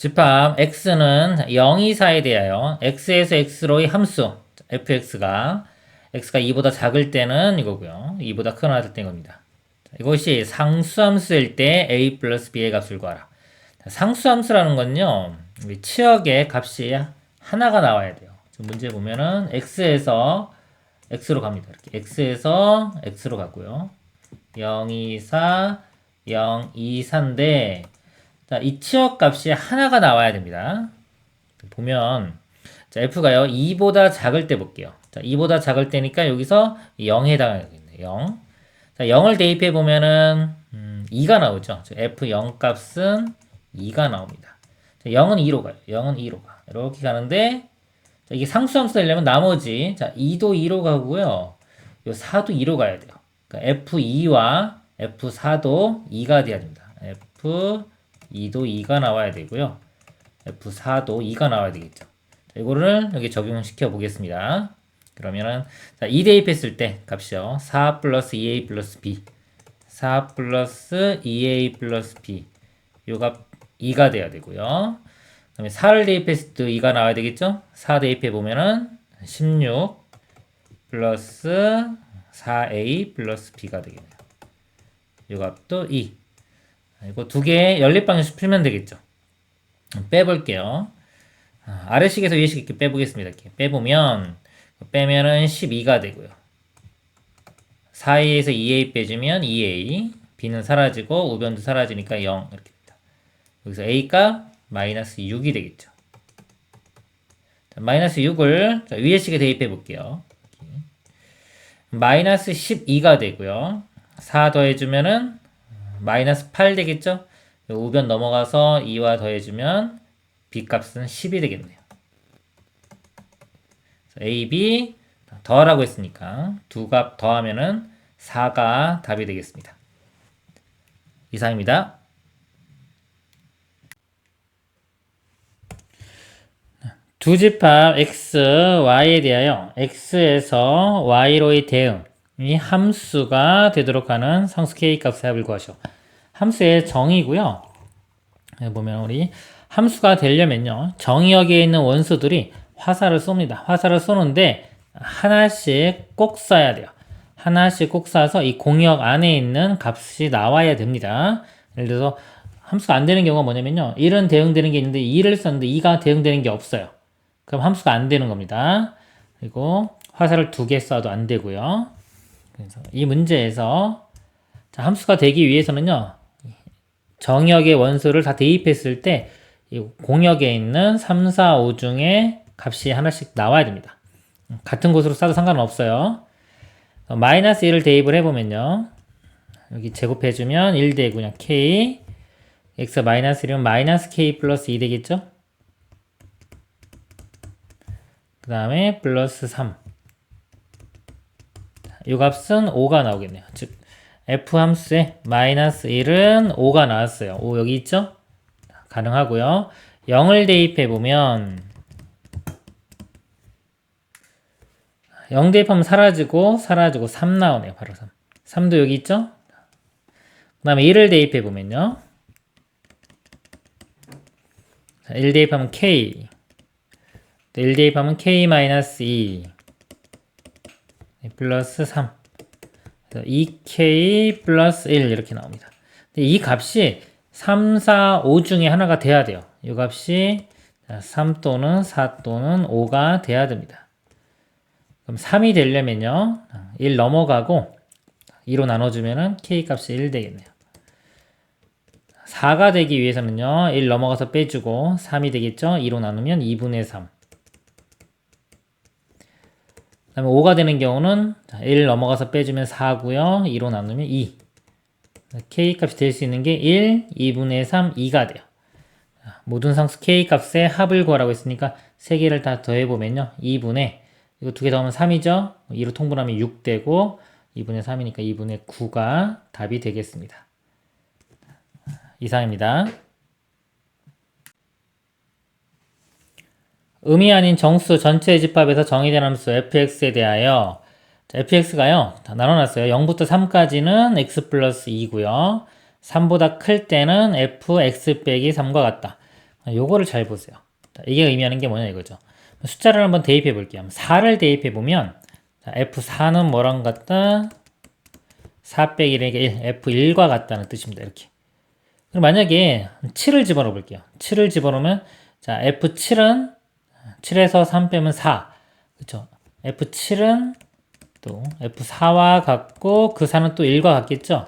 집합 x는 0, 2, 4에 대하여 x에서 x로의 함수 fx가 x가 2보다 작을 때는 이거고요. 2보다 크거나 같을 때인 겁니다. 이것이 상수함수일 때 a 플러스 b의 값을 구하라. 상수함수라는 건요, 치역의 값이 하나가 나와야 돼요. 문제 보면은 x에서 x로 갑니다. 이렇게 x에서 x로 가고요. 0, 2, 4, 0, 2, 4인데 자, 이 치역 값이 하나가 나와야 됩니다. 보면 자, f가요 2보다 작을 때 볼게요. 자, 2보다 작을 때니까 여기서 0에 해당하겠네요. 0. 자, 0을 대입해 보면은 2가 나오죠. f 0 값은 2가 나옵니다. 자, 0은 2로 가요. 0은 2로 가. 이렇게 가는데 자, 이게 상수함수 되려면 나머지 자, 2도 2로 가고요. 요 4도 2로 가야 돼요. 그러니까 f2와 f4도 2가 돼야 됩니다. f2도 2가 나와야 되고요. f4도 2가 나와야 되겠죠. 자, 이거를 여기 적용시켜 보겠습니다. 그러면은 자, 2 대입했을 때 값이요. 4 플러스 2a 플러스 b 4 플러스 2a 플러스 b 요 값 2가 돼야 되고요. 그 다음에 4를 대입했을 때 2가 나와야 되겠죠? 4 대입해 보면은 16 플러스 4a 플러스 b가 되겠네요. 요 값도 2. 이거 두 개 연립방정식 풀면 되겠죠? 빼볼게요. 아래식에서 위식 이렇게 빼보겠습니다. 이렇게 빼보면 빼면은 12가 되고요. 4a에서 2a 빼주면 2a, b는 사라지고 우변도 사라지니까 0 이렇게 됩니다. 여기서 a 값 마이너스 6이 되겠죠. 자, 마이너스 6을 자, 위의 식에 대입해 볼게요. 마이너스 12가 되고요. 4 더해주면은 마이너스 8 되겠죠. 우변 넘어가서 2와 더해주면 b 값은 10이 되겠네요. a, b 더하라고 했으니까 두 값 더하면은 4가 답이 되겠습니다. 이상입니다. 두 집합 x, y에 대하여 x에서 y로의 대응이 함수가 되도록 하는 상수 k 값의 합을 구하시오. 함수의 정의고요. 보면 우리 함수가 되려면요. 정의역에 있는 원수들이 화살을 쏩니다. 화살을 쏘는데 하나씩 꼭 쏴야 돼요. 하나씩 꼭 쏴서 이 공역 안에 있는 값이 나와야 됩니다. 예를 들어서 함수가 안 되는 경우가 뭐냐면요. 1은 대응되는 게 있는데 2를 썼는데 2가 대응되는 게 없어요. 그럼 함수가 안 되는 겁니다. 그리고 화살을 2개 쏴도 안 되고요. 그래서 이 문제에서 자, 함수가 되기 위해서는요. 정역의 원수를 다 대입했을 때 이 공역에 있는 3, 4, 5 중에 값이 하나씩 나와야 됩니다. 같은 곳으로 쏴도 상관은 없어요. 마이너스 1을 대입을 해보면요. 여기 제곱해주면 1 되고 그냥 k x 마이너스 1이면 마이너스 k 플러스 2 되겠죠? 그 다음에 플러스 3 이 값은 5가 나오겠네요. 즉 f 함수에 마이너스 1은 5가 나왔어요. 5 여기 있죠? 가능하고요. 0을 대입해보면 0 대입하면 사라지고 3 나오네요. 바로 3. 3도 여기 있죠? 그 다음에 1을 대입해보면요. 1 대입하면 k 1 대입하면 k-2 플러스 3 2k 플러스 1 이렇게 나옵니다. 근데 이 값이 3, 4, 5 중에 하나가 돼야 돼요. 이 값이 3 또는 4 또는 5가 돼야 됩니다. 그럼 3이 되려면요. 1 넘어가고 2로 나눠주면은 k 값이 1 되겠네요. 4가 되기 위해서는요. 1 넘어가서 빼주고 3이 되겠죠. 2로 나누면 2분의 3. 그 다음에 5가 되는 경우는 1 넘어가서 빼주면 4고요. 2로 나누면 2. k 값이 될 수 있는 게 1, 2분의 3, 2가 돼요. 모든 상수 k 값의 합을 구하라고 했으니까 3개를 다 더해보면요. 2분의 이거 2개 더하면 3이죠. 2로 통분하면 6 되고 2분의 3이니까 2분의 9가 답이 되겠습니다. 이상입니다. 음이 아닌 정수 전체 집합에서 정의된 함수 fx에 대하여 fx가요 다 나눠놨어요. 0부터 3까지는 x 플러스 2고요 3보다 클 때는 fx 빼기 3과 같다. 요거를 잘 보세요. 자, 이게 의미하는 게 뭐냐 이거죠. 숫자를 한번 대입해 볼게요. 4를 대입해 보면 F4는 뭐랑 같다? 4 빼기 1이니까 1, F1과 같다는 뜻입니다. 이렇게. 그럼 만약에 7을 집어넣어 볼게요. 7을 집어넣으면 자, F7은 7에서 3 빼면 4. 그쵸? F7은 또 F4와 같고 그 4는 또 1과 같겠죠?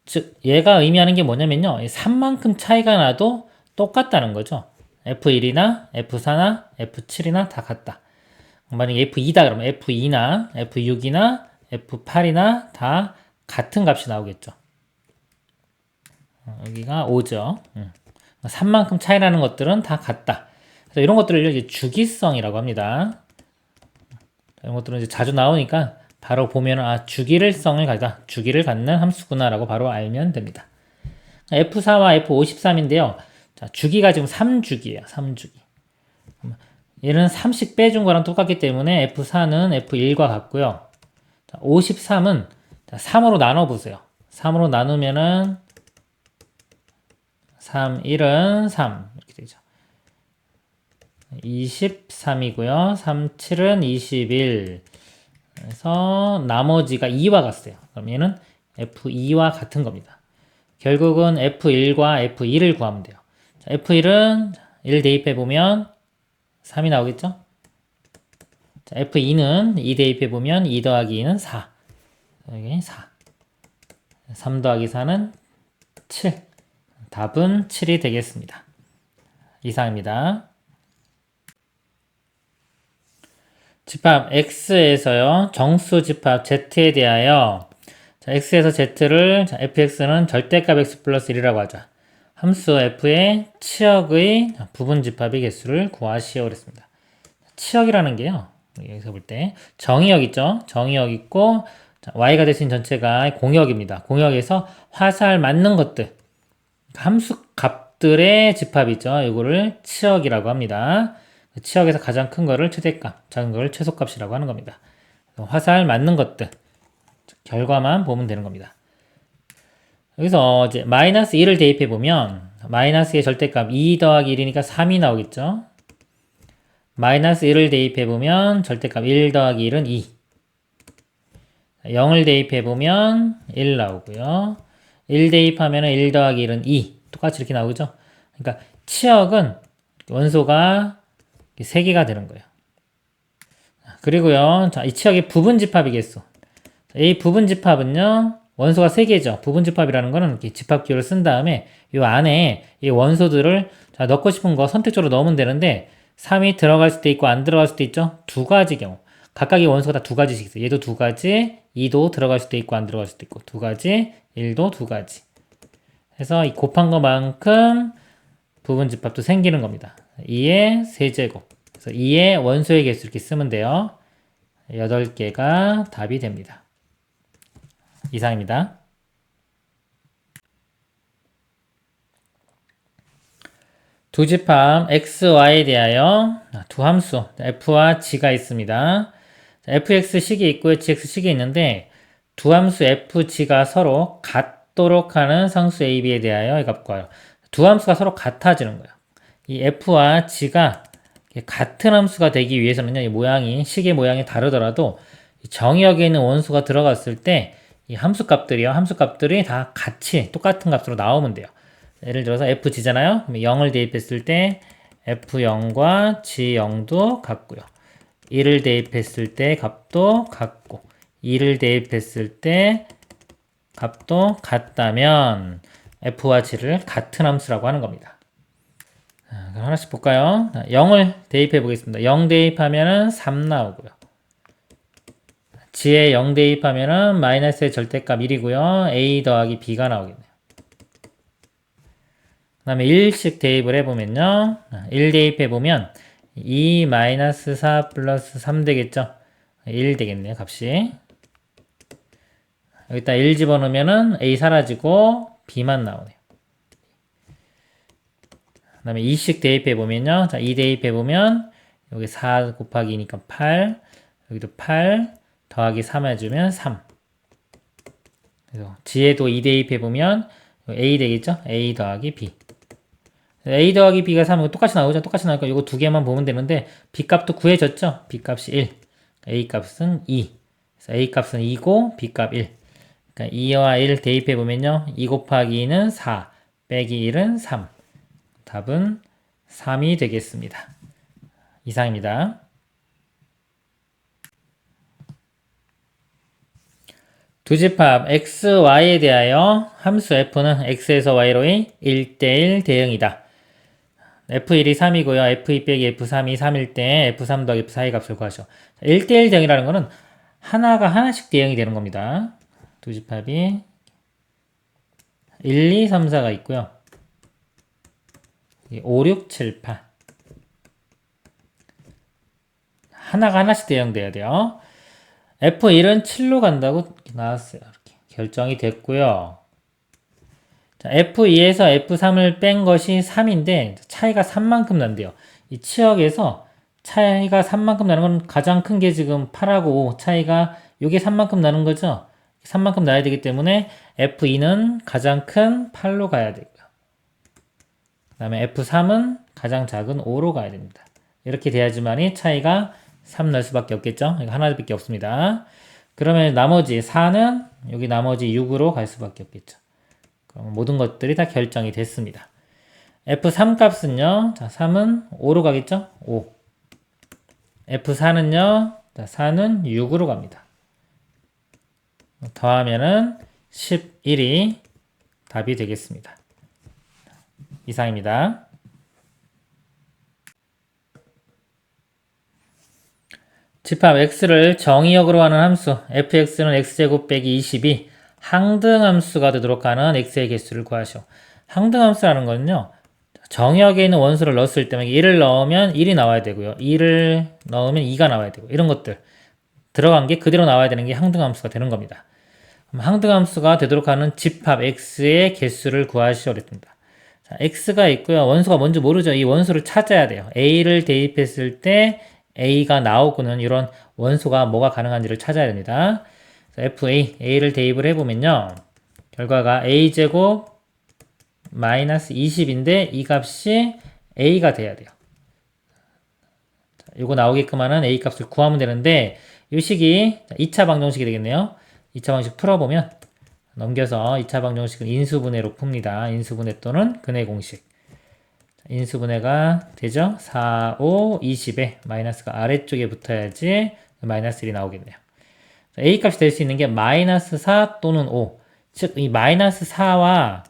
즉 얘가 의미하는 게 뭐냐면요. 3만큼 차이가 나도 똑같다는 거죠. F1이나 F4나 F7이나 다 같다. 만약에 F2다 그러면 F2나 F6이나 F8이나 다 같은 값이 나오겠죠. 여기가 5죠. 3만큼 차이 나는 것들은 다 같다. 그래서 이런 것들을 이제 주기성이라고 합니다. 이런 것들은 이제 자주 나오니까 바로 보면 주기를성을 가지다. 주기를 갖는 함수구나라고 바로 알면 됩니다. F4와 F53인데요. 자, 주기가 지금 3주기예요. 3주기. 얘는 3씩 빼준 거랑 똑같기 때문에 F4는 F1과 같고요. 자, 53은 3으로 나눠보세요. 3으로 나누면은 3, 1은 3 이렇게 되죠. 23이고요. 3, 7은 21. 그래서 나머지가 2와 같아요. 그럼 얘는 F2와 같은 겁니다. 결국은 F1과 F2를 구하면 돼요. 자, F1은 1 대입해보면 3이 나오겠죠? 자, F2는 2 대입해보면 2 더하기 2는 4. 여기 4. 3 더하기 4는 7. 답은 7이 되겠습니다. 이상입니다. 집합 X에서요. 정수 집합 Z에 대하여 자, X에서 Z를 자, fx는 절대값 X 플러스 1이라고 하자. 함수 f의 치역의 부분 집합의 개수를 구하시오 그랬습니다. 치역이라는 게요. 여기서 볼 때 정의역 있죠. 정의역 있고 자, y가 될 수 있는 전체가 공역입니다. 공역에서 화살 맞는 것들 함수 값들의 집합이죠. 이거를 치역이라고 합니다. 치역에서 가장 큰 거를 최대값, 작은 거를 최소값이라고 하는 겁니다. 화살 맞는 것들 결과만 보면 되는 겁니다. 여기서 이제 마이너스 1을 대입해 보면 마이너스의 절대값 2 더하기 1이니까 3이 나오겠죠. 마이너스 1을 대입해 보면 절대값 1 더하기 1은 2. 0을 대입해 보면 1 나오고요. 1 대입하면 1 더하기 1은 2. 똑같이 이렇게 나오죠. 그러니까 치역은 원소가 3개가 되는 거예요. 그리고요. 자, 이 치역의 부분 집합이겠어. 이 부분 집합은요. 원소가 3개죠. 부분 집합이라는 거는 이렇게 집합 기호를 쓴 다음에 이 안에 이 원소들을 자, 넣고 싶은 거 선택적으로 넣으면 되는데 3이 들어갈 수도 있고 안 들어갈 수도 있죠. 두 가지 경우. 각각의 원소가 다 두 가지씩 있어요. 얘도 두 가지, 2도 들어갈 수도 있고 안 들어갈 수도 있고 두 가지, 1도 두 가지. 그래서 이 곱한 것만큼 부분 집합도 생기는 겁니다. 2의 세제곱. 그래서 2의 원소의 개수 이렇게 쓰면 돼요. 8개가 답이 됩니다. 이상입니다. 두 집합 x, y에 대하여 두 함수 f와 g가 있습니다. fx식이 있고 gx식이 있는데 두 함수 f, g가 서로 같도록 하는 상수 a, b에 대하여 값과요. 두 함수가 서로 같아지는 거예요. 이 f와 g가 같은 함수가 되기 위해서는요, 이 모양이, 식의 모양이 다르더라도 정의역에 있는 원소가 들어갔을 때 이 함수값들이요, 함수값들이 다 같이 똑같은 값으로 나오면 돼요. 예를 들어서 fg잖아요. 그럼 0을 대입했을 때 f0과 g0도 같고요. 1을 대입했을 때 값도 같고 2를 대입했을 때 값도 같다면 f와 g를 같은 함수라고 하는 겁니다. 그럼 하나씩 볼까요? 0을 대입해 보겠습니다. 0 대입하면은 3 나오고요. g에 0 대입하면은 마이너스의 절대값 1이고요. a 더하기 b가 나오겠네요. 그 다음에 1씩 대입을 해보면요. 1 대입해보면 2 마이너스 4 플러스 3 되겠죠? 1 되겠네요, 값이. 여기다 1 집어넣으면은 a 사라지고 b만 나오네요. 그 다음에 2씩 대입해보면요. 자, 2 대입해보면 여기 4 곱하기 2니까 8, 여기도 8 더하기 3 해주면 3. 그래서 g에도 2 대입해보면 a 되겠죠? a 더하기 b. a 더하기 b가 3이고 똑같이 나오죠. 똑같이 나오니까 이거 두 개만 보면 되는데 b 값도 구해졌죠. b 값이 1, a 값은 2. 그래서 a 값은 2고 b 값 1. 그러니까 2와 1 대입해 보면요. 2 곱하기 2는 4, 빼기 1은 3. 답은 3이 되겠습니다. 이상입니다. 두 집합 x, y에 대하여 함수 f는 x에서 y로의 1대1 대응이다. f1이 3이고요. f2 빼기 f3이 3일 때 f3 더하기 f4의 값을 구하죠. 1대1 대응이라는 거는 하나가 하나씩 대응이 되는 겁니다. 두 집합이 1, 2, 3, 4가 있고요. 5, 6, 7, 8 하나가 하나씩 대응돼야 돼요. F1은 7로 간다고 나왔어요. 이렇게 결정이 됐고요. 자, F2에서 F3을 뺀 것이 3인데 차이가 3만큼 난대요. 이 치역에서 차이가 3만큼 나는 건 가장 큰 게 지금 8하고 5 차이가 이게 3만큼 나는 거죠. 3만큼 나야 되기 때문에 F2는 가장 큰 8로 가야 되고요. 그 다음에 F3은 가장 작은 5로 가야 됩니다. 이렇게 돼야지만이 차이가 3 날 수밖에 없겠죠. 이거 하나밖에 없습니다. 그러면 나머지 4는 여기 나머지 6으로 갈 수밖에 없겠죠. 그럼 모든 것들이 다 결정이 됐습니다. F3 값은요. 자, 3은 5로 가겠죠? 5. F4는요. 자, 4는 6으로 갑니다. 더하면은 11이 답이 되겠습니다. 이상입니다. 집합 x를 정의역으로 하는 함수 fx는 x제곱 빼기 20이 항등함수가 되도록 하는 x의 개수를 구하시오. 항등함수라는 거는요. 정의역에 있는 원수를 넣었을 때 1을 넣으면 1이 나와야 되고요. 2를 넣으면 2가 나와야 되고 이런 것들 들어간 게 그대로 나와야 되는 게 항등함수가 되는 겁니다. 그럼 항등함수가 되도록 하는 집합 x의 개수를 구하시오 그랬습니다. 자, x가 있고요. 원수가 뭔지 모르죠. 이 원수를 찾아야 돼요. a를 대입했을 때 a가 나오고는 이런 원소가 뭐가 가능한지를 찾아야 됩니다. fa, a를 대입을 해보면요. 결과가 a제곱 마이너스 20인데 이 값이 a가 돼야 돼요. 이거 나오게끔 하는 a 값을 구하면 되는데 이 식이 2차 방정식이 되겠네요. 2차 방정식 풀어보면 넘겨서 2차 방정식은 인수분해로 풉니다. 인수분해 또는 근해 공식. 인수분해가 되죠? 4, 5, 20에 마이너스가 아래쪽에 붙어야지 마이너스 1이 나오겠네요. A 값이 될 수 있는 게 마이너스 4 또는 5. 즉, 이 마이너스 4와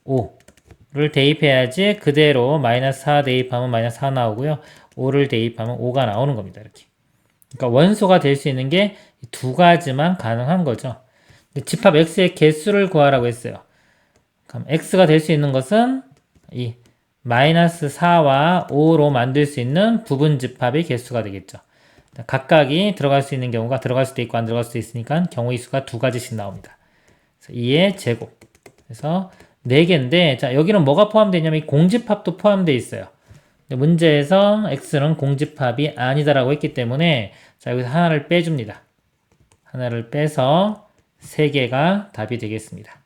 5를 대입해야지 그대로 마이너스 4 대입하면 마이너스 4 나오고요. 5를 대입하면 5가 나오는 겁니다. 이렇게. 그러니까 원소가 될 수 있는 게 두 가지만 가능한 거죠. 집합 x의 개수를 구하라고 했어요. 그럼 x가 될 수 있는 것은 이 마이너스 4와 5로 만들 수 있는 부분 집합의 개수가 되겠죠. 각각이 들어갈 수 있는 경우가 들어갈 수도 있고 안 들어갈 수도 있으니까 경우의 수가 두 가지씩 나옵니다. 그래서 2의 제곱. 그래서 4개인데 자 여기는 뭐가 포함되냐면 공집합도 포함되어 있어요. 근데 문제에서 x는 공집합이 아니다라고 했기 때문에 자 여기서 하나를 빼줍니다. 하나를 빼서 3개가 답이 되겠습니다.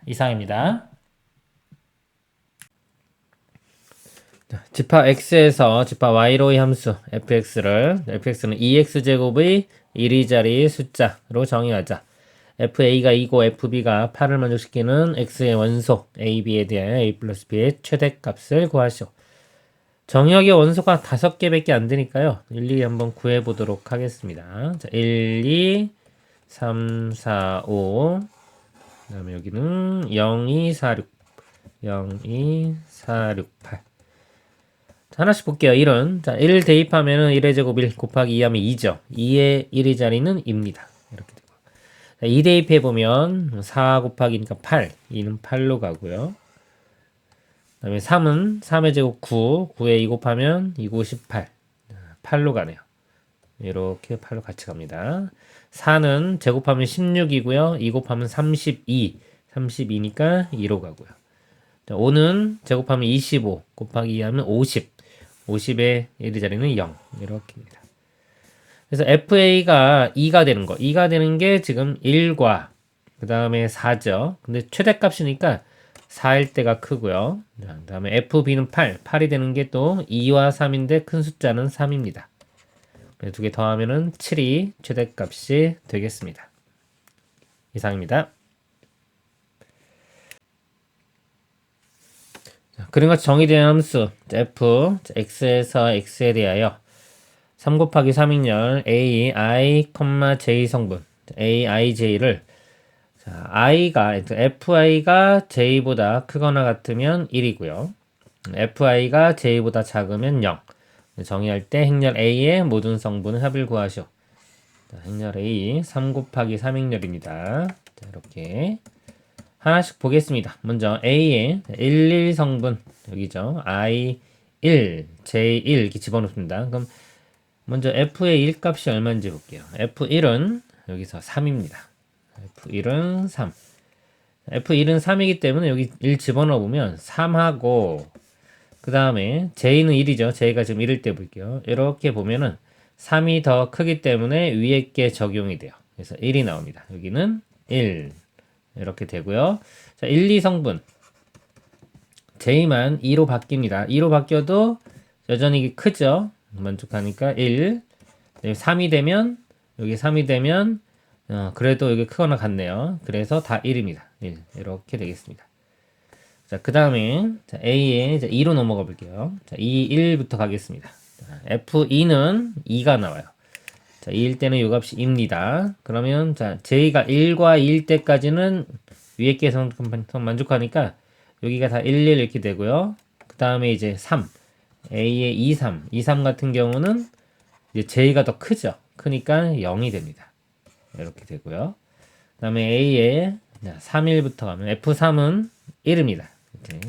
이상입니다. 집합 x에서 집합 y로의 함수 fx는 2x제곱의 1위자리 숫자로 정의하자. fa가 2고 fb가 8을 만족시키는 x의 원소 ab에 대하여 a 플러스 b의 최대값을 구하시오. 정의역의 원소가 5개밖에 안 되니까요. 일일이 한번 구해보도록 하겠습니다. 자, 1, 2, 3, 4, 5 그 다음에 여기는 0, 2, 4, 6 0, 2, 4, 6, 8 자, 하나씩 볼게요. 1은 자, 1 대입하면은 1의 제곱 1 곱하기 2 하면 2죠. 2의 1의 자리는 2입니다. 이렇게 되고. 자, 2 대입해 보면 4 곱하기니까 8. 2는 8로 가고요. 그 다음에 3은 3의 제곱 9. 9에 2 곱하면 2, 9, 18. 8로 가네요. 이렇게 8로 같이 갑니다. 4는 제곱하면 16이고요. 2 곱하면 32. 32니까 2로 가고요. 5는 제곱하면 25 곱하기 2 하면 50. 50의 1의 자리는 0. 이렇게입니다. 그래서 FA가 2가 되는 거. 2가 되는 게 지금 1과 그 다음에 4죠. 근데 최대값이니까 4일 때가 크고요. 그 다음에 FB는 8. 8이 되는 게 또 2와 3인데 큰 숫자는 3입니다. 두 개 더하면은 7이 최대값이 되겠습니다. 이상입니다. 그림 같이 정의된 함수 f x에서 x에 대하여 3 곱하기 3인열 a i, j 성분 a i j를 i가 fi가 j보다 크거나 같으면 1이고요. fi가 j보다 작으면 0. 정의할 때 행렬 a의 모든 성분의 합을 구하시오. 행렬 a 3 곱하기 3행렬입니다. 이렇게 하나씩 보겠습니다. 먼저 a의 11 성분 여기죠. i 1, j 1 이렇게 집어넣습니다. 그럼 먼저 f의 1 값이 얼마인지 볼게요. f1은 여기서 3입니다. f1은 3. f1은 3이기 때문에 여기 1 집어넣으면 3하고 그 다음에 j는 1이죠. j가 지금 1일 때 볼게요. 이렇게 보면은 3이 더 크기 때문에 위에 게 적용이 돼요. 그래서 1이 나옵니다. 여기는 1 이렇게 되고요. 자, 1, 2 성분 j만 2로 바뀝니다. 2로 바뀌어도 여전히 크죠. 만족하니까 1 3이 되면 여기 3이 되면 그래도 여기 크거나 같네요. 그래서 다 1입니다. 1 이렇게 되겠습니다. 자, 그 다음에 A에 2로 넘어가 볼게요. 자, 2, 1부터 가겠습니다. 자, F2는 2가 나와요. 자, 2일 때는 요 값이 2입니다. 그러면 자, J가 1과 2일 때까지는 위에 계속 만족하니까 여기가 다 1, 1 이렇게 되고요. 그 다음에 이제 3 A의 2, 3 2, 3 같은 경우는 이제 J가 더 크죠. 크니까 0이 됩니다. 이렇게 되고요. 그 다음에 A의 3, 1부터 가면 F3은 1입니다. 이렇게.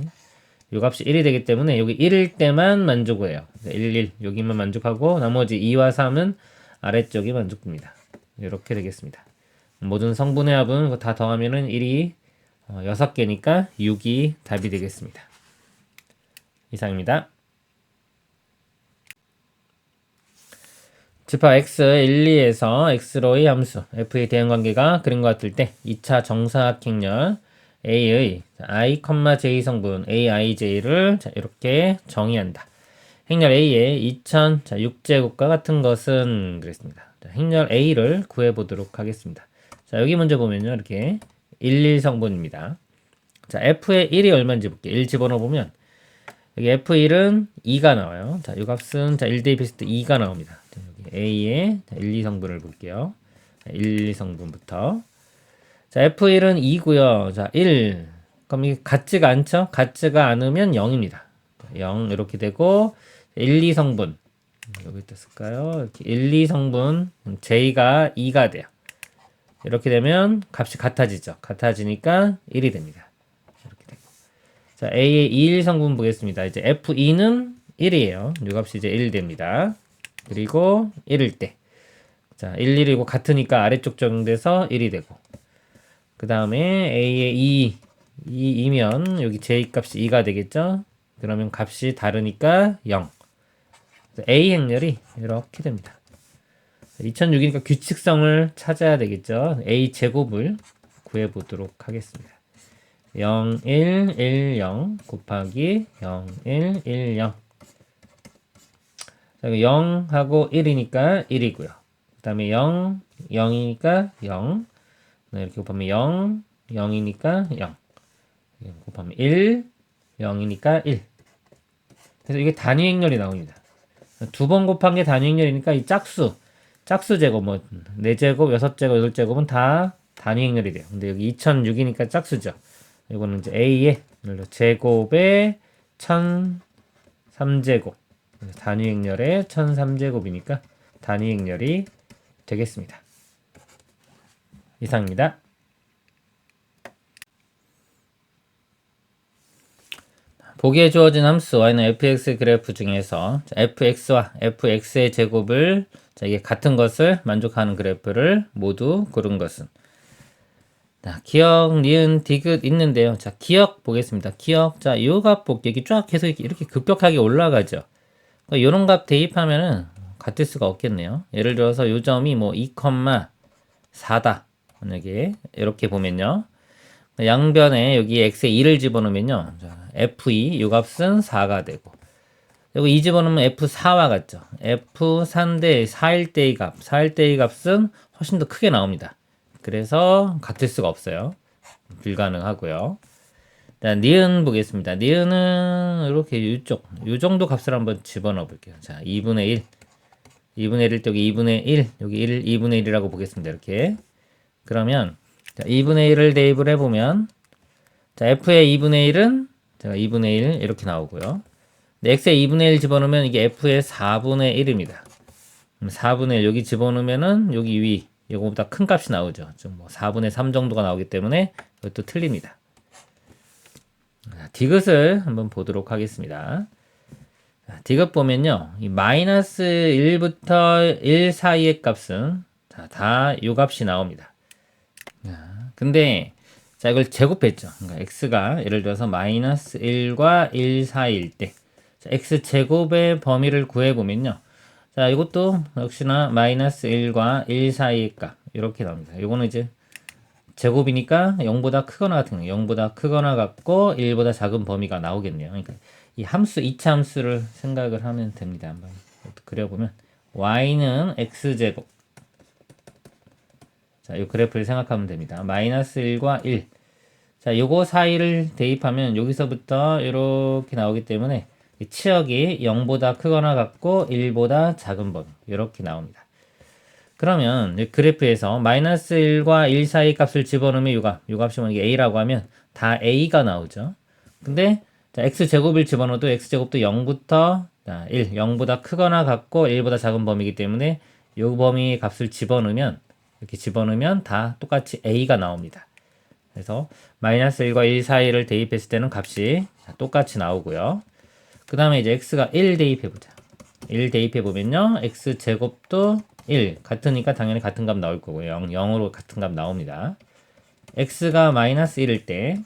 요 값이 1이 되기 때문에 여기 1일 때만 만족을 해요. 1, 1 여기만 만족하고 나머지 2와 3은 아래쪽이 만족됩니다. 이렇게 되겠습니다. 모든 성분의 합은 다 더하면은 1이 6개니까 6이 답이 되겠습니다. 이상입니다. 집합 x 1, 2에서 x로의 함수 f의 대응 관계가 그림과 같을 때 2차 정사각행렬 a의 i, j 성분 aij를 이렇게 정의한다. 행렬 a의 2000 6제곱과 같은 것은 그랬습니다. 자, 행렬 a를 구해보도록 하겠습니다. 자, 여기 먼저 보면요. 이렇게 1, 성분입니다. 자, f의 1이 얼마인지 볼게요. 1 집어넣어보면 여기 f1은 2가 나와요. 자, 이 값은 1 대입했을 때 2가 나옵니다. 자, 여기 a의 1, 2 성분을 볼게요. 1, 2 성분부터. 자, f1은 2고요. 자, 1. 그럼 이게 같지가 않죠? 같지가 않으면 0입니다. 0 이렇게 되고 1, 2 성분. 여기다 쓸까요? 이렇게 1, 2 성분 j가 2가 돼요. 이렇게 되면 값이 같아지죠. 같아지니까 1이 됩니다. 이렇게 되고. 자, A의 2, 1 성분 보겠습니다. 이제 F2는 1이에요. 이 값이 이제 1 됩니다. 그리고 1일 때. 자, 1, 1이고 같으니까 아래쪽 적용돼서 1이 되고. 그 다음에 A의 2면 여기 J 값이 2가 되겠죠? 그러면 값이 다르니까 0. A 행렬이 이렇게 됩니다. 2006이니까 규칙성을 찾아야 되겠죠. A 제곱을 구해보도록 하겠습니다. 0, 1, 1, 0 곱하기 0, 1, 1, 0. 0하고 1이니까 1이고요. 그 다음에 0, 0이니까 0. 이렇게 곱하면 0, 0이니까 0. 곱하면 1, 0이니까 1. 그래서 이게 단위 행렬이 나옵니다. 두 번 곱한 게 단위 행렬이니까 이 짝수 제곱, 4제곱, 6제곱, 8제곱은 다 단위 행렬이 돼요. 근데 여기 2006이니까 짝수죠. 이거는 이제 A의 제곱의 1003제곱. 단위 행렬의 1003제곱이니까 단위 행렬이 되겠습니다. 이상입니다. 보기에 주어진 함수 y는 fx 그래프 중에서 fx와 fx의 제곱을 이게 같은 것을 만족하는 그래프를 모두 고른 것은 기억, 니은, 디귿 있는데요. 자, 기억 보겠습니다. 기억. 자, 요 값 볼게요. 이게 쫙 계속 이렇게 급격하게 올라가죠. 요런 값 대입하면은 같을 수가 없겠네요. 예를 들어서 요 점이 2,4다. 만약에 이렇게 보면요. 양변에 여기 x에 2를 집어넣으면요. f2 요 값은 4가 되고 그리고 2 집어넣으면 f4와 같죠. f4인데 4일 때의 값, 4일 때의 값은 훨씬 더 크게 나옵니다. 그래서 같을 수가 없어요. 불가능하고요. 일단 니은 보겠습니다. 니은은 이렇게 이쪽 요 정도 값을 한번 집어넣어 볼게요. 자, 2분의 1. 2분의 1 여기 2분의 1, 여기 1, 2분의 1이라고 보겠습니다. 이렇게. 그러면 자, 2분의 1을 대입을 해보면 자, f의 2분의 1은 제가 2분의 1 이렇게 나오고요. x에 2분의 1 집어넣으면 이게 f의 4분의 1입니다. 4분의 1 여기 집어넣으면은 여기 위 이거보다 큰 값이 나오죠. 좀 뭐 4분의 3 정도가 나오기 때문에 이것도 틀립니다. 디귿을 한번 보도록 하겠습니다. 디귿 보면요. 이 마이너스 1부터 1 사이의 값은 다 요 값이 나옵니다. 근데 자 이걸 제곱했죠. 그러니까 x가 예를 들어서 마이너스 1과 1 사이일 때 자, x 제곱의 범위를 구해보면요. 자 이것도 역시나 마이너스 1과 1 사이의 값 이렇게 나옵니다. 이거는 이제 제곱이니까 0보다 크거나 같은 거 0보다 크거나 같고 1보다 작은 범위가 나오겠네요. 그러니까 이 함수 2차 함수를 생각을 하면 됩니다. 한번 그려보면 y는 x제곱 자, 이 그래프를 생각하면 됩니다. 마이너스 1과 1 자, 요거 사이를 대입하면 여기서부터 이렇게 나오기 때문에 이 치역이 0보다 크거나 같고 1보다 작은 범위 이렇게 나옵니다. 그러면 그래프에서 마이너스 1과 1 사이 값을 집어넣으면 요 값이 이게 a라고 하면 다 a가 나오죠. 근데 자, x제곱을 집어넣어도 x제곱도 0부터 1, 0보다 크거나 같고 1보다 작은 범위이기 때문에 요 범위 값을 집어넣으면 이렇게 집어넣으면 다 똑같이 a가 나옵니다. 그래서 마이너스 1과 1 사이를 대입했을 때는 값이 똑같이 나오고요. 그 다음에 이제 x가 1 대입해보자. 1 대입해보면요. x제곱도 1 같으니까 당연히 같은 값 나올 거고요. 0으로 같은 값 나옵니다. x가 마이너스 1일 때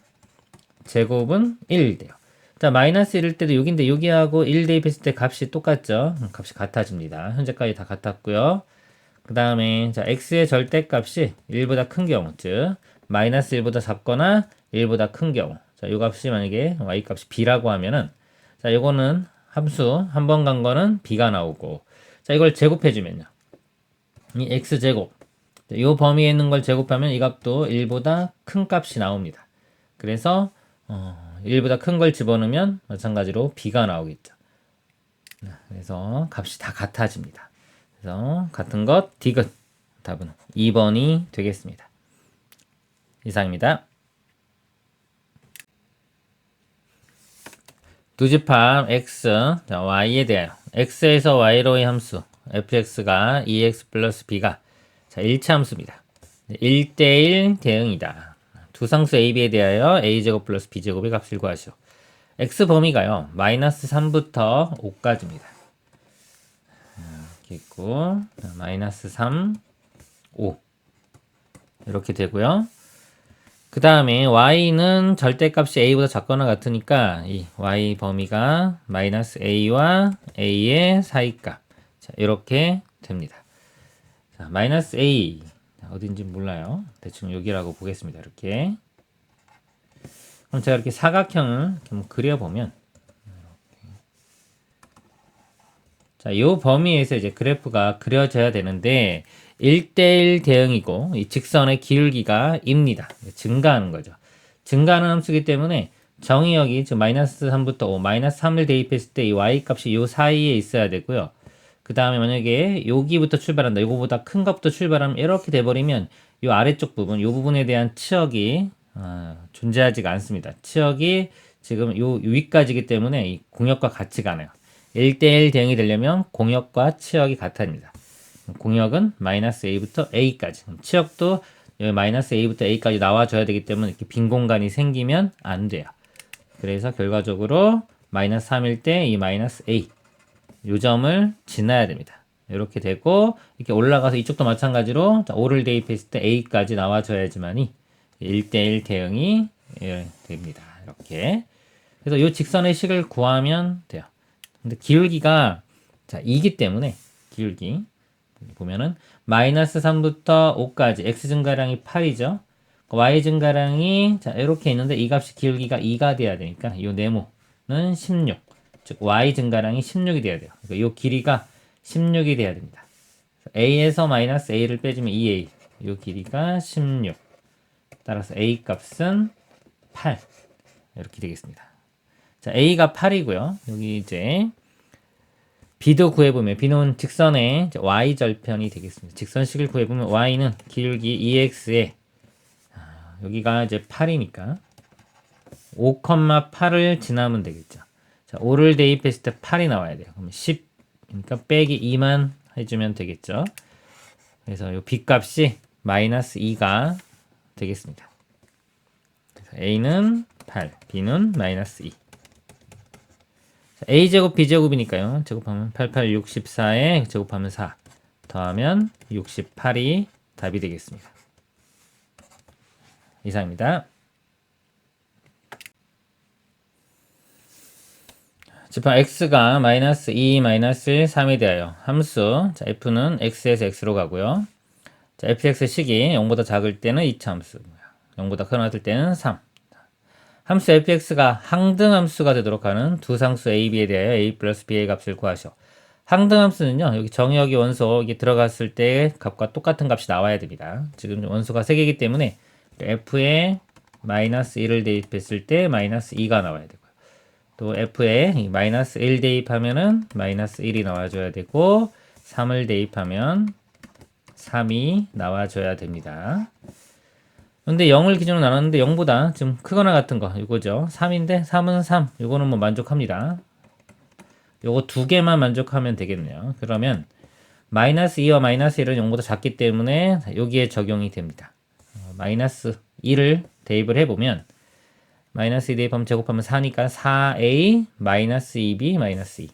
제곱은 1 돼요. 자, 마이너스 1일 때도 여기인데 여기하고 1 대입했을 때 값이 똑같죠. 값이 같아집니다. 현재까지 다 같았고요. 그 다음에 자 x의 절대값이 1보다 큰 경우 즉 마이너스 1보다 작거나 1보다 큰 경우 자, 요 값이 만약에 y값이 b라고 하면은 자, 이거는 함수 한 번 간 거는 b가 나오고 자, 이걸 제곱해 주면요. 이 x제곱 이 범위에 있는 걸 제곱하면 이 값도 1보다 큰 값이 나옵니다. 그래서 1보다 큰 걸 집어넣으면 마찬가지로 b가 나오겠죠. 그래서 값이 다 같아집니다. 그래서 같은 것 디귿 답은 2번이 되겠습니다. 이상입니다. 두집합 x, 자, y에 대하여 x에서 y로의 함수 fx가 2x 플러스 b가 자, 1차 함수입니다. 1대1 대응이다. 두 상수 a, b에 대하여 a제곱 플러스 b제곱의 값을 구하시오. x 범위가요. 마이너스 3부터 5까지입니다. 이렇게 있고 마이너스 3, 5 이렇게 되고요. 그 다음에 y는 절대값이 a보다 작거나 같으니까 이 y 범위가 마이너스 a와 a의 사이값 자, 이렇게 됩니다. 자, 마이너스 a 어딘지 몰라요. 대충 여기라고 보겠습니다. 이렇게 그럼 제가 이렇게 사각형을 이렇게 그려보면 자, 이 범위에서 이제 그래프가 그려져야 되는데 1대1 대응이고 이 직선의 기울기가 입니다. 증가하는 거죠. 증가하는 함수이기 때문에 정의역이 즉 마이너스 3부터 5, 마이너스 3을 대입했을 때 이 y값이 요 사이에 있어야 되고요. 그 다음에 만약에 여기부터 출발한다. 이거보다 큰 값부터 출발하면 이렇게 돼버리면 요 아래쪽 부분, 요 부분에 대한 치역이 존재하지가 않습니다. 치역이 지금 요 위까지기 때문에 이 공역과 같지가 않아요. 1대1 대응이 되려면 공역과 치역이 같아집니다. 공역은 마이너스 a부터 a까지 치역도 마이너스 a부터 a까지 나와줘야 되기 때문에 이렇게 빈 공간이 생기면 안 돼요. 그래서 결과적으로 마이너스 3일 때 이 마이너스 a 요 점을 지나야 됩니다. 이렇게 되고 이렇게 올라가서 이쪽도 마찬가지로 5를 대입했을 때 a까지 나와줘야지만이 1대1 대응이 됩니다. 이렇게 그래서 이 직선의 식을 구하면 돼요. 근데 기울기가 자 2기 때문에 기울기 보면은 마이너스 3부터 5까지 x 증가량이 8이죠. y 증가량이 자 이렇게 있는데 이 값이 기울기가 2가 돼야 되니까 이 네모는 16. 즉 y 증가량이 16이 돼야 돼요. 그러니까 이 길이가 16이 돼야 됩니다. a에서 마이너스 a를 빼주면 2a. 이 길이가 16. 따라서 a 값은 8. 이렇게 되겠습니다. 자, a가 8이고요. 여기 이제 b도 구해보면 b는 직선의 y 절편이 되겠습니다. 직선식을 구해보면 y는 기울기 2x에 여기가 이제 8이니까 5,8을 지나면 되겠죠. 자, 5를 대입했을 때 8이 나와야 돼요. 그럼 10, 그러니까 빼기 2만 해주면 되겠죠. 그래서 이 b 값이 마이너스 2가 되겠습니다. 그래서 a는 8, b는 마이너스 2. a제곱 b제곱이니까요. 제곱하면 88, 64에 제곱하면 4 더하면 68이 답이 되겠습니다. 이상입니다. 집합 x가 마이너스 2, 마이너스 1, 3에 대하여 함수 자, f는 x에서 x로 가고요. 자, fx식이 0보다 작을 때는 2차 함수 0보다 크나들 때는 3 함수 fx가 항등함수가 되도록 하는 두 상수 a, b에 대하여 a 플러스 b의 값을 구하시오. 항등함수는요. 여기 정의역이 원소 이게 들어갔을 때 값과 똑같은 값이 나와야 됩니다. 지금 원소가 3개이기 때문에 f에 마이너스 1을 대입했을 때 마이너스 2가 나와야 되고요. 또 f에 마이너스 1 대입하면은 마이너스 1이 나와줘야 되고 3을 대입하면 3이 나와줘야 됩니다. 근데 0을 기준으로 나눴는데 0보다 좀 크거나 같은 거 이거죠. 3인데 3은 3 이거는 뭐 만족합니다. 요거 두 개만 만족하면 되겠네요. 그러면 마이너스 2와 마이너스 1은 0보다 작기 때문에 여기에 적용이 됩니다. 마이너스 2를 대입을 해보면 마이너스 2 대입하면 제곱하면 4니까 4a 마이너스 2b 마이너스 2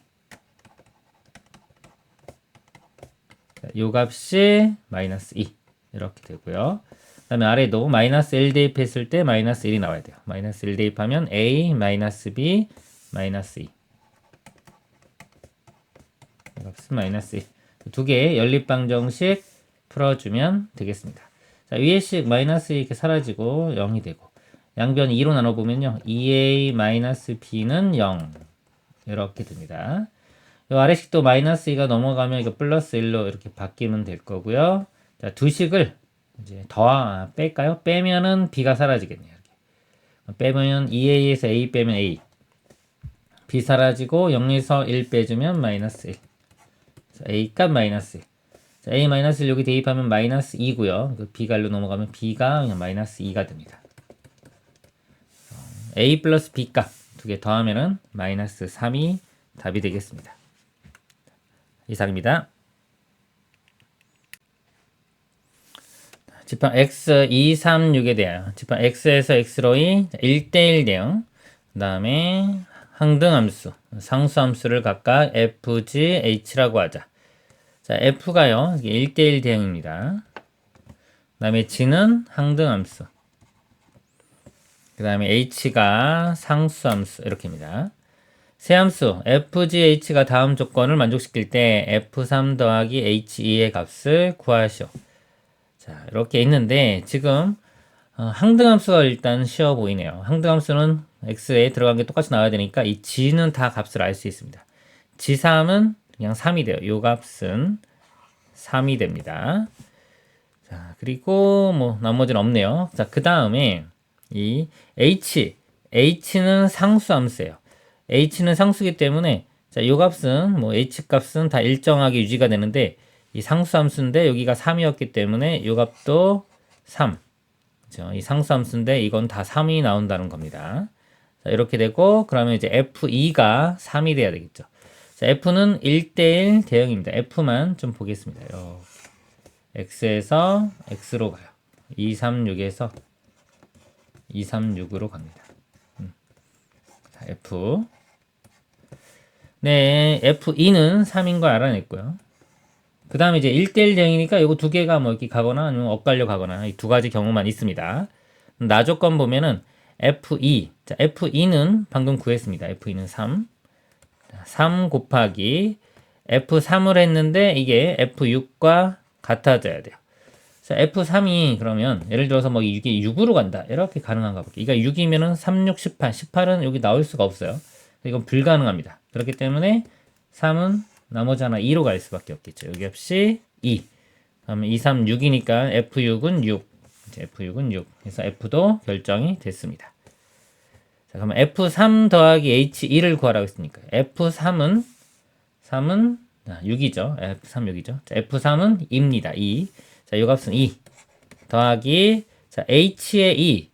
요 값이 마이너스 2 이렇게 되고요. 그 다음에 아래도 마이너스 1 대입했을 때 마이너스 1이 나와야 돼요. 마이너스 1 대입하면 a 마이너스 b 마이너스 2 이 값은 마이너스 2 두 개의 연립방정식 풀어주면 되겠습니다. 자, 위의 식 마이너스 2 이렇게 사라지고 0이 되고 양변 2로 나눠보면요 2a 마이너스 b는 0 이렇게 됩니다. 이 아래식도 마이너스 2가 넘어가면 이거 플러스 1로 이렇게 바뀌면 될 거고요. 자, 두 식을 이제 뺄까요? 빼면은 b가 사라지겠네요. 이렇게. 빼면 2a에서 a 빼면 a b 사라지고 0에서 1 빼주면 마이너스 1 a 값 마이너스 1 자, a 마이너스 1 여기 대입하면 마이너스 2고요. 그 b갈로 넘어가면 b가 그냥 마이너스 2가 됩니다. a 플러스 b 값 두 개 더하면은 마이너스 3이 답이 되겠습니다. 이상입니다. 집합 x 2, 3, 6에 대하여 집합 x에서 x로의 1대1 대응 그 다음에 항등함수, 상수함수를 각각 f, g, h라고 하자. 자, f가요 1대1 대응입니다. 그 다음에 g는 항등함수 그 다음에 h가 상수함수 이렇게입니다. 세 함수 fgh가 다음 조건을 만족시킬 때 f3 더하기 h2의 값을 구하시오. 자, 이렇게 있는데 지금 항등함수가 일단 쉬워 보이네요. 항등함수는 x에 들어간 게 똑같이 나와야 되니까 이 g는 다 값을 알 수 있습니다. g3은 그냥 3이 돼요. 요 값은 3이 됩니다. 자, 그리고 뭐 나머지는 없네요. 자, 그 다음에 이 h는 상수함수예요. h는 상수기 때문에 자, 요 값은 뭐 h 값은 다 일정하게 유지가 되는데 이 상수함수인데 여기가 3이었기 때문에 요 값도 3. 그렇죠? 이 상수함수인데 이건 다 3이 나온다는 겁니다. 자, 이렇게 되고 그러면 이제 f2가 3이 돼야 되겠죠. 자, f는 1대1 대응입니다. f만 좀 보겠습니다. x에서 x로 가요. 2, 3, 6에서 2, 3, 6으로 갑니다. 자, f. 네, f2는 3인 걸 알아냈고요. 그 다음에 이제 1대1 대응이니까 이거 두 개가 뭐 이렇게 가거나 아니면 엇갈려 가거나 이 두 가지 경우만 있습니다. 나조건 보면은 f2. 자, f2는 방금 구했습니다. f2는 3. 3 곱하기 f3을 했는데 이게 f6과 같아져야 돼요. 자, F3이 그러면 예를 들어서 뭐 이게 6으로 간다. 이렇게 가능한가 볼게요. 이가 6이면은 3, 6, 18. 18은 여기 나올 수가 없어요. 이건 불가능합니다. 그렇기 때문에 3은 나머지 하나 2로 갈 수밖에 없겠죠. 여기 없이 2. 그러면 2, 3, 6이니까 F6은 6. 이제 F6은 6. 그래서 F도 결정이 됐습니다. 자, 그러면 F3 더하기 H2를 구하라고 했으니까 F3은 6이죠. F3 6이죠. 자, F3은 2입니다. 2. 자, 이 값은 2 더하기 자, H의 2.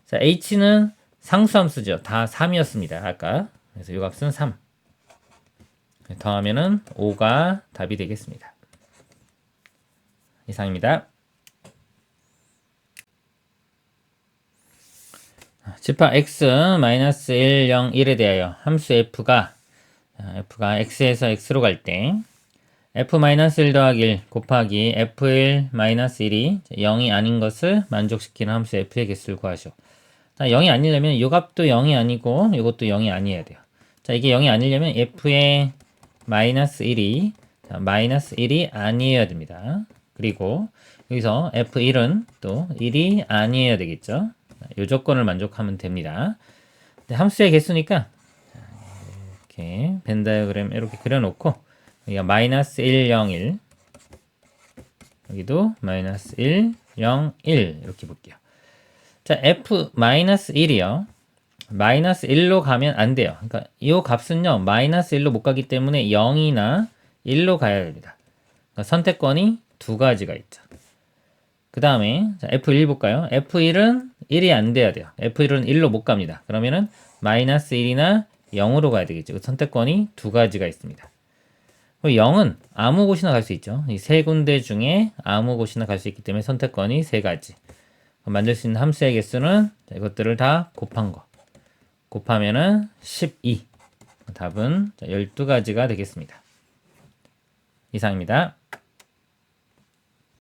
자, H는 상수함수죠. 다 3이었습니다. 아까. 그래서 이 값은 3. 더하면은 5가 답이 되겠습니다. 이상입니다. 집합 x-1, 0, 1에 대하여 함수 f가 x에서 x로 갈 때 f-1 더하기 1 곱하기 f1 1이 0이 아닌 것을 만족시키는 함수 f의 개수를 구하시오. 자, 0이 아니려면 이 값도 0이 아니고 이것도 0이 아니어야 돼요. 자, 이게 0이 아니려면 f의 -1이 -1이 아니어야 됩니다. 그리고 여기서 f1은 또 1이 아니어야 되겠죠. 이 조건을 만족하면 됩니다. 함수의 개수니까 이렇게 벤 다이어그램 이렇게 그려놓고 여기가 -1, 0, 1 여기도 -1, 0, 1 이렇게 볼게요. 자, f-1이요. -1로 가면 안 돼요. 그러니까 이 값은요. -1로 못 가기 때문에 0이나 1로 가야 됩니다. 그러니까 선택권이 두 가지가 있죠. 그 다음에 F1 볼까요? F1은 1이 안 돼야 돼요. F1은 1로 못 갑니다. 그러면은 -1이나 0으로 가야 되겠죠. 선택권이 두 가지가 있습니다. 0은 아무 곳이나 갈 수 있죠. 이 세 군데 중에 아무 곳이나 갈 수 있기 때문에 선택권이 세 가지. 만들 수 있는 함수의 개수는 이것들을 다 곱한 거. 곱하면은 12. 답은 12가지가 되겠습니다. 이상입니다.